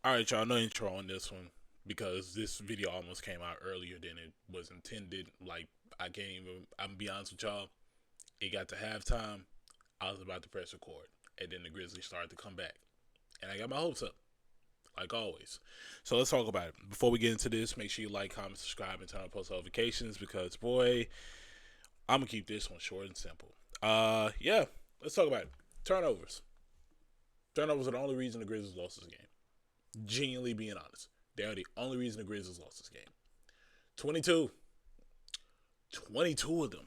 All right, y'all. No intro on this one because this video almost came out earlier than it was intended. Like I can't even. I'm be honest with y'all. It got to halftime. I was about to press record, and then the Grizzlies started to come back, and I got my hopes up, like always. So let's talk about it. Before we get into this, make sure you like, comment, subscribe, and turn on post notifications because boy, I'm gonna keep this one short and simple. Yeah. Let's talk about it. Turnovers. Turnovers are the only reason the Grizzlies lost this game. Genuinely being honest. They are the only reason the Grizzlies lost this game. 22. 22 of them.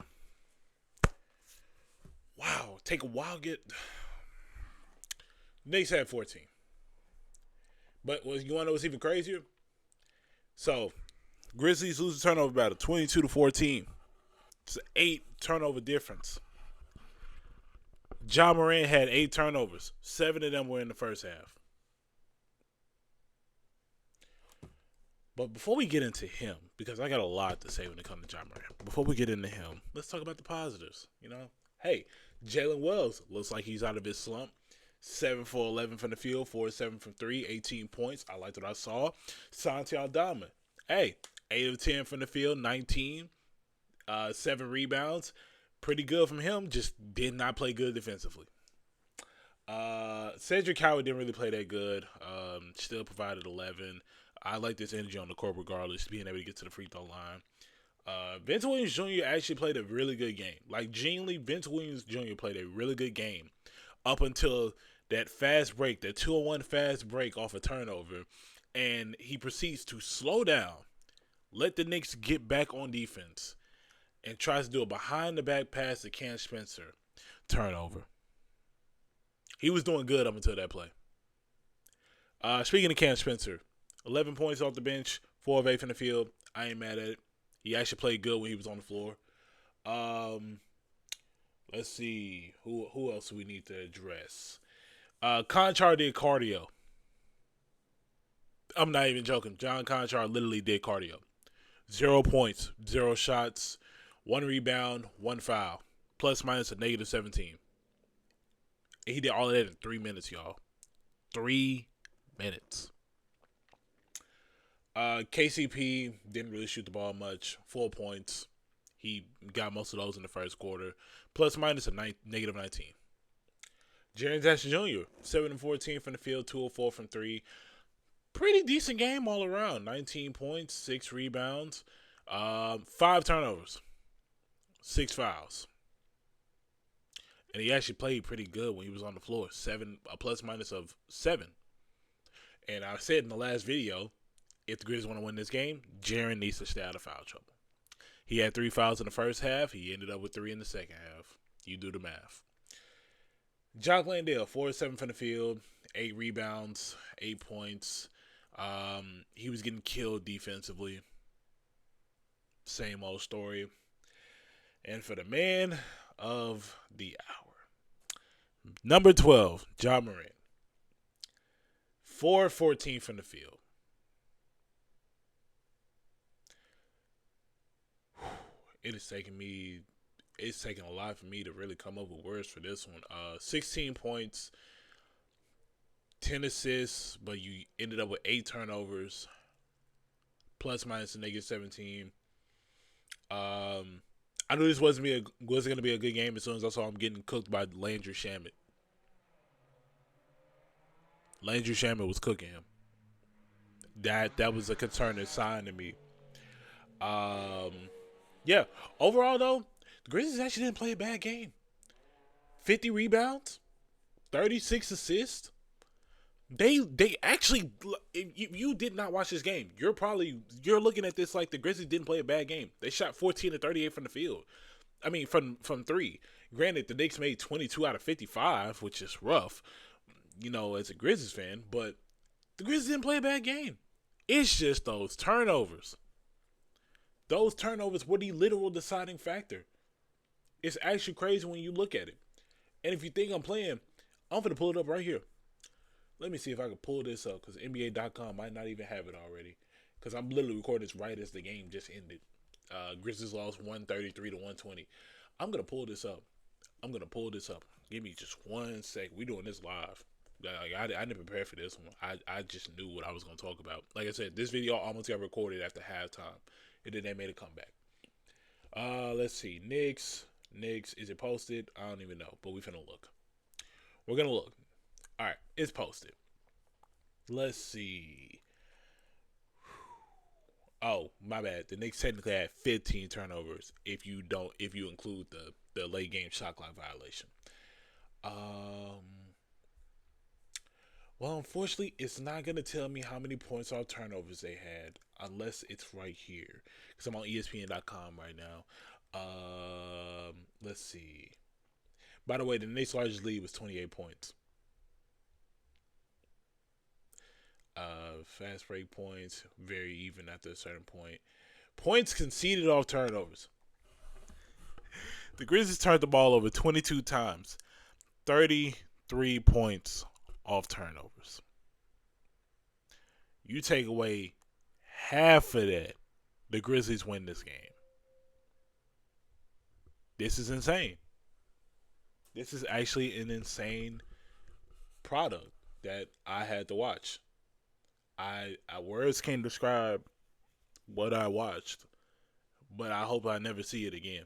Wow. Take a while get. Knicks had 14. But you want to know what's even crazier? So, Grizzlies lose the turnover battle 22-14. It's an 8 turnover difference. Ja Morant had 8 turnovers. 7 of them were in the first half. But before we get into him, because I got a lot to say when it comes to Ja Morant, before we get into him, let's talk about the positives. Hey, Jalen Wells looks like he's out of his slump. 7 for 11 from the field, 4 7 from 3, 18 points. I liked what I saw. Santi Aldama, hey, 8 of 10 from the field, 19, 7 rebounds. Pretty good from him, just did not play good defensively. Cedric Howard didn't really play that good. Still provided 11. I like this energy on the court regardless, being able to get to the free throw line. Vince Williams Jr. actually played a really good game. Like, genuinely, Vince Williams Jr. played a really good game up until that fast break, that 2-on-1 fast break off a turnover, and he proceeds to slow down, let the Knicks get back on defense, and tries to do a behind-the-back pass to Cam Spencer. Turnover. He was doing good up until that play. Speaking of Cam Spencer, 11 points off the bench, 4 of 8 from the field. I ain't mad at it. He actually played good when he was on the floor. Um, let's see. Who else do we need to address? Conchar did cardio. I'm not even joking. John Conchar literally did cardio. 0 points, 0 shots, 1 rebound, 1 foul. Plus minus a negative 17. And he did all of that in 3 minutes, y'all. 3 minutes. KCP didn't really shoot the ball much. 4 points. He got most of those in the first quarter. Plus minus a negative 19. Jaren Jackson Jr. 7 and 14 from the field, 2 of 4 from 3. Pretty decent game all around. 19 points, 6 rebounds, 5 turnovers, 6 fouls. And he actually played pretty good when he was on the floor. A plus minus of 7. And I said in the last video, if the Grizzlies want to win this game, Jaren needs to stay out of foul trouble. He had 3 fouls in the first half. He ended up with 3 in the second half. You do the math. Jock Landale, 4 7 from the field, 8 rebounds, 8 points. He was getting killed defensively. Same old story. And for the man of the hour, number 12, Ja Morant. 4-14 from the field. It is taking me. It's taking a lot for me to really come up with words for this one. 16 points, 10 assists, but you ended up with 8 turnovers, plus minus a negative 17. I knew this wasn't going to be a good game as soon as I saw him getting cooked by Landry Shamet. Landry Shamet was cooking him. That was a concerning sign to me. Um, yeah. Overall, though, the Grizzlies actually didn't play a bad game. 50 rebounds, 36 assists. They actually, if you did not watch this game, you're looking at this like the Grizzlies didn't play a bad game. They shot 14 to 38 from the field. I mean, from 3. Granted, the Knicks made 22 out of 55, which is rough, as a Grizzlies fan. But the Grizzlies didn't play a bad game. It's just those turnovers. Those turnovers were the literal deciding factor. It's actually crazy when you look at it. And if you think I'm playing, I'm going to pull it up right here. Let me see if I can pull this up because NBA.com might not even have it already. Because I'm literally recording this right as the game just ended. Grizzlies lost 133 to 120. I'm going to pull this up. Give me just 1 sec. We're doing this live. Like I didn't prepare for this one. I just knew what I was gonna talk about. Like I said, this video almost got recorded after halftime, and then they made a comeback. Let's see. Knicks. Is it posted? I don't even know, but we finna look. We're gonna look. All right, it's posted. Let's see. Oh, my bad. The Knicks technically had 15 turnovers if you include the late game shot clock violation. Um, well, unfortunately, it's not gonna tell me how many points off turnovers they had unless it's right here because I'm on ESPN.com right now. Let's see. By the way, the Knicks' largest lead was 28 points. Fast break points, very even after a certain point. Points conceded off turnovers. The Grizzlies turned the ball over 22 times, 33 points off turnovers. You take away half of that, the Grizzlies win this game. This is insane. This is actually an insane product that I had to watch. I words can't describe what I watched, but I hope I never see it again.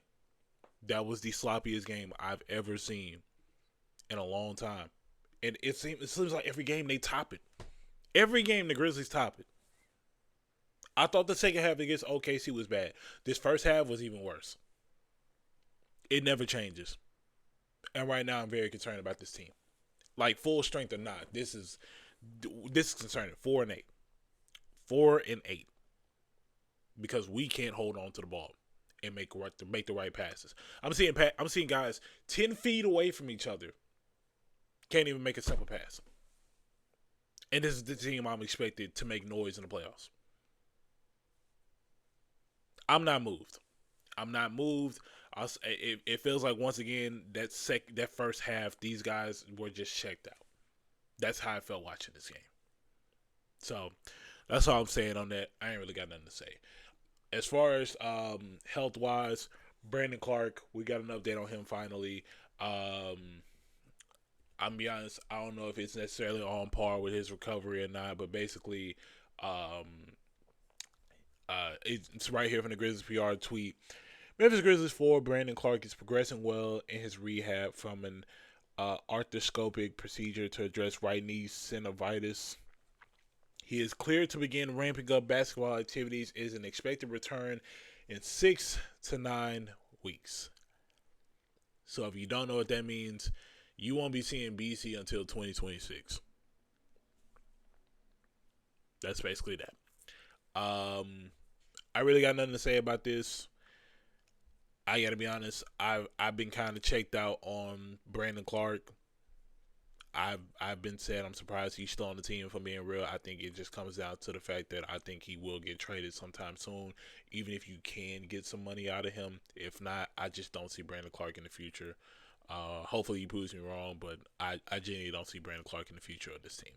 That was the sloppiest game I've ever seen in a long time. And it seems like every game they top it. Every game the Grizzlies top it. I thought the second half against OKC was bad. This first half was even worse. It never changes. And right now I'm very concerned about this team. Like full strength or not, this is concerning. 4-8. 4-8. Because we can't hold on to the ball and make the right passes. I'm seeing guys 10 feet away from each other can't even make a simple pass. And this is the team I'm expected to make noise in the playoffs. I'm not moved. It feels like once again that first half these guys were just checked out. That's how I felt watching this game. So that's all I'm saying on that. I ain't really got nothing to say. As far as health wise, Brandon Clark, we got an update on him finally. I'm be honest, I don't know if it's necessarily on par with his recovery or not, but basically, it's right here from the Grizzlies PR tweet. Memphis Grizzlies forward Brandon Clark is progressing well in his rehab from an arthroscopic procedure to address right knee synovitis. He is cleared to begin ramping up basketball activities. Is an expected return in 6 to 9 weeks. So if you don't know what that means, you won't be seeing BC until 2026. That's basically that. I really got nothing to say about this. I gotta be honest. I've been kind of checked out on Brandon Clark. I've been said I'm surprised he's still on the team. If I'm being real, I think it just comes down to the fact that I think he will get traded sometime soon. Even if you can get some money out of him, if not, I just don't see Brandon Clark in the future. Hopefully he proves me wrong, but I genuinely don't see Brandon Clark in the future of this team.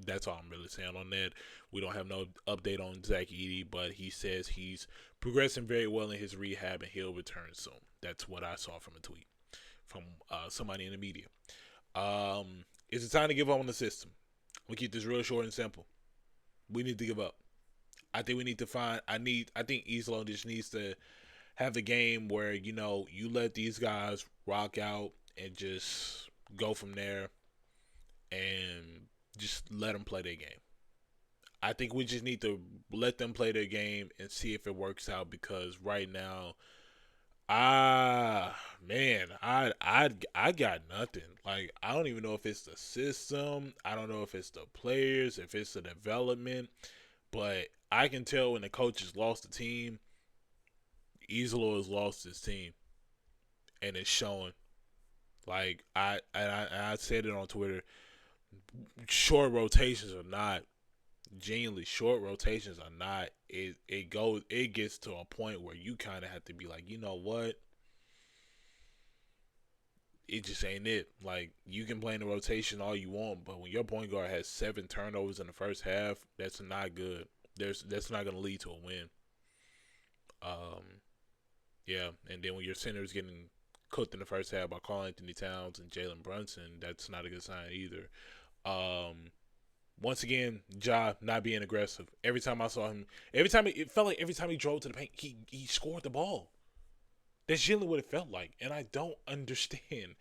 That's all I'm really saying on that. We don't have no update on Zach Edey, but he says he's progressing very well in his rehab and he'll return soon. That's what I saw from a tweet from somebody in the media. Is it time to give up on the system? We'll keep this real short and simple. We need to give up. I think we need to find. I think Islo just needs to have the game where you let these guys rock out and just go from there, and just let them play their game. I think we just need to let them play their game and see if it works out. Because right now, man, I got nothing. Like, I don't even know if it's the system. I don't know if it's the players, if it's the development. But I can tell when the coach has lost the team, Islo has lost his team, and it's showing. Like I said it on Twitter. Short rotations are not. Genuinely, short rotations are not. It gets to a point where you kind of have to be like, you know what? It just ain't it. Like, you can play in the rotation all you want, but when your point guard has 7 turnovers in the first half, that's not good. That's not going to lead to a win. Yeah, and then when your center is getting cooked in the first half by Karl Anthony Towns and Jalen Brunson, that's not a good sign either. Once again, Ja not being aggressive. Every time I saw him, it felt like every time he drove to the paint, he scored the ball. That's generally what it felt like, and I don't understand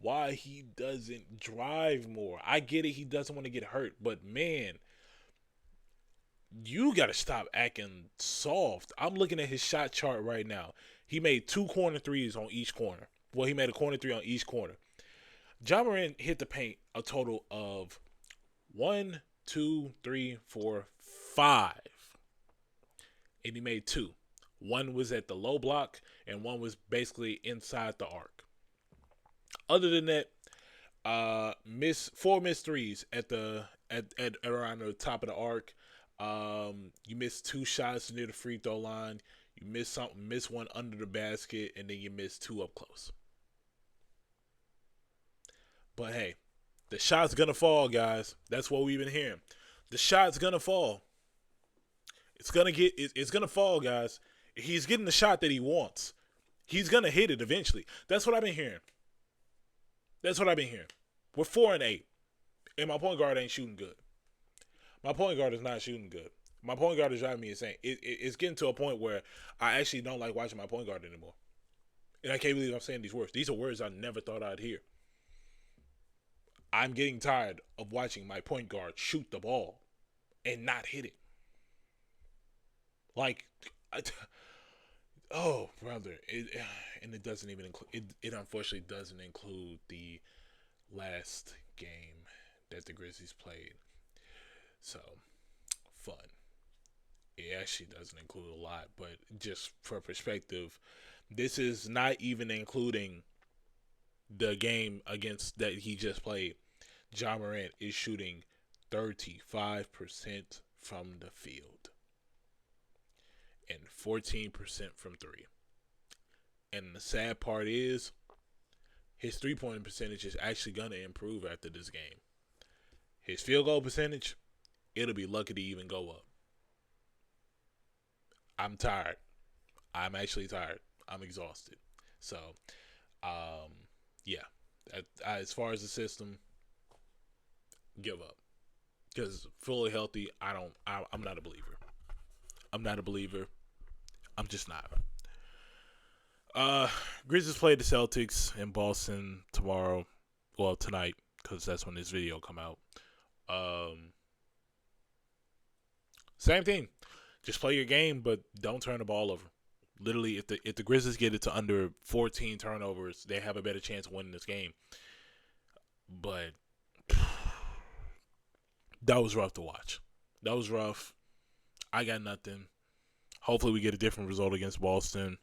why he doesn't drive more. I get it, he doesn't want to get hurt, but man, you got to stop acting soft. I'm looking at his shot chart right now. He made 2 corner threes on each corner. Well, he made a corner 3 on each corner. Ja Morant hit the paint a total of 1, 2, 3, 4, 5. And he made 2. One was at the low block, and one was basically inside the arc. Other than that, 4 missed threes at around the top of the arc. You missed 2 shots near the free throw line. You missed one under the basket, and then you missed 2 up close. But hey, the shot's gonna fall, guys. That's what we've been hearing. The shot's gonna fall. It's gonna fall, guys. He's getting the shot that he wants. He's gonna hit it eventually. That's what I've been hearing. We're 4-8, and my point guard ain't shooting good. My point guard is not shooting good. My point guard is driving me insane. It's getting to a point where I actually don't like watching my point guard anymore. And I can't believe I'm saying these words. These are words I never thought I'd hear. I'm getting tired of watching my point guard shoot the ball and not hit it. Like, oh, brother. It doesn't even include, it unfortunately doesn't include the last game that the Grizzlies played. So, fun. It actually doesn't include a lot, but just for perspective, this is not even including the game against that he just played. Ja Morant is shooting 35% from the field and 14% from 3. And the sad part is his 3-point percentage is actually going to improve after this game. His field goal percentage, it'll be lucky to even go up. I'm tired. I'm actually tired. I'm exhausted. So, yeah. As far as the system, give up. Because fully healthy, I'm not a believer. I'm just not. Grizzlies play the Celtics in Boston tomorrow. Well, tonight, because that's when this video come out. Same thing. Just play your game, but don't turn the ball over. Literally, if the Grizzlies get it to under 14 turnovers, they have a better chance of winning this game. But that was rough to watch. That was rough. I got nothing. Hopefully we get a different result against Boston.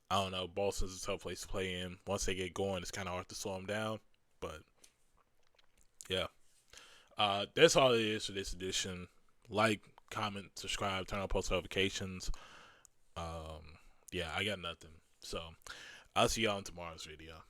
I don't know. Boston's a tough place to play in. Once they get going, it's kind of hard to slow them down. But, yeah. That's all it is for this edition. Like, comment, subscribe, turn on post notifications. Yeah, I got nothing. So, I'll see y'all in tomorrow's video.